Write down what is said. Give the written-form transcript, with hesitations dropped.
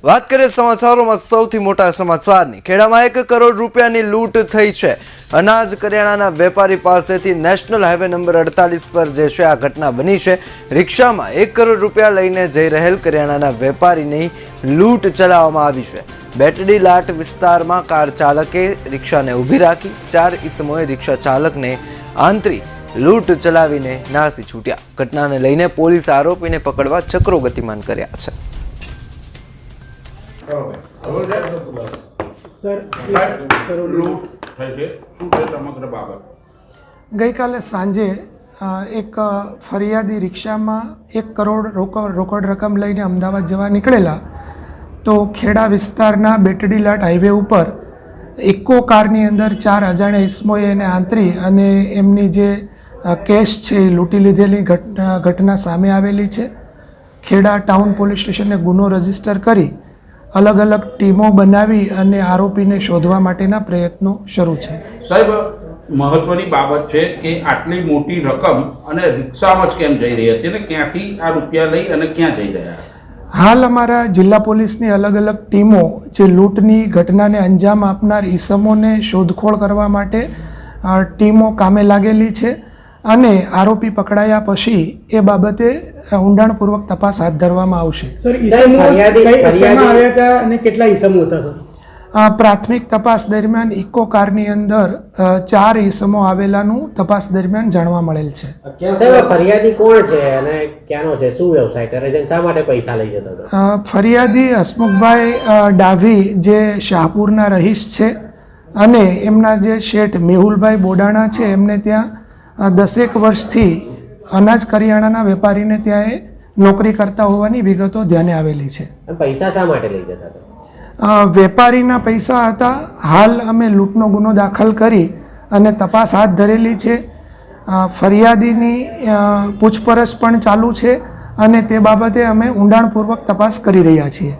વાત કરીએ સમાચારોમાં સૌથી મોટા સમાચારની। ખેડામાં 1 કરોડ રૂપિયાની લૂંટ થઈ છે। અનાજ કરિયાણાના વેપારી પાસેથી નેશનલ હાઈવે નંબર 48 પર જે છે આ ઘટના બની છે। રિક્ષામાં 1 કરોડ રૂપિયા લઈને જઈ રહેલ કરિયાણાના વેપારીની લૂંટ ચલાવવામાં આવી છે। બેટડી લાટ વિસ્તારમાં કાર ચાલકે રિક્ષાને ઊભી રાખી 4 ઈસમોએ રિક્ષા ચાલકને આંતરી લૂંટ ચલાવીને નાસી છૂટ્યા। ઘટનાને લઈને પોલીસ આરોપીને પકડવા ચક્રો ગતિમાન કર્યા છે। ગઈકાલે સાંજે એક ફરિયાદી રિક્ષામાં 1 કરોડ રોકડ રકમ લઈને અમદાવાદ જવા નીકળેલા તો ખેડા વિસ્તારના બેટડી લાટ હાઈવે ઉપર ઇકો કારની અંદર 4 અજાણ્યા ઇસમોએ એને આંતરી અને એમની જે કેશ છે એ લૂંટી લીધેલી ઘટના સામે આવેલી છે। ખેડા ટાઉન પોલીસ સ્ટેશને ગુનો રજીસ્ટર કરી અલગ અલગ ટીમો બનાવી અને આરોપીને શોધવા માટેના પ્રયત્નો શરૂ છે। સાહેબ, મહત્વની બાબત છે કે આટલી મોટી રકમ અને રિક્ષામાં જ કેમ જઈ રહી હતી અને ક્યાંથી આ રૂપિયા લઈ અને ક્યાં જઈ રહ્યા? હાલ અમારા જિલ્લા પોલીસની અલગ અલગ ટીમો જે લૂંટની ઘટનાને અંજામ આપનાર ઈસમોને શોધખોળ કરવા માટે ટીમો કામે લાગેલી છે અને આરોપી પકડાયા પછી એ બાબતે ઊંડાણપૂર્વક તપાસ હાથ ધરવામાં આવશે। પ્રાથમિક તપાસ દરમિયાન ઇકો કારની અંદર 4 ઈસમો આવેલાનું તપાસ દરમિયાન જાણવા મળેલ છે। ફરિયાદી કોણ છે અને ક્યાંનો છે, શું વ્યવસાય કરે છે, શા માટે પૈસા લઈ જતો હતો? ફરિયાદી હસમુખભાઈ ડાભી જે શાહપુરના રહીશ છે અને એમના જે શેઠ મેહુલભાઈ બોડાણા છે એમને ત્યાં 10 વર્ષથી અનાજ કરિયાણાના વેપારીને ત્યાં એ નોકરી કરતા હોવાની વિગતો ધ્યાને આવેલી છે। પૈસા શા માટે લઈ જતા હતા? વેપારીના પૈસા હતા। હાલ અમે લૂંટનો ગુનો દાખલ કરી અને તપાસ હાથ ધરેલી છે। ફરિયાદીની પૂછપરછ પણ ચાલુ છે અને તે બાબતે અમે ઊંડાણપૂર્વક તપાસ કરી રહ્યા છીએ।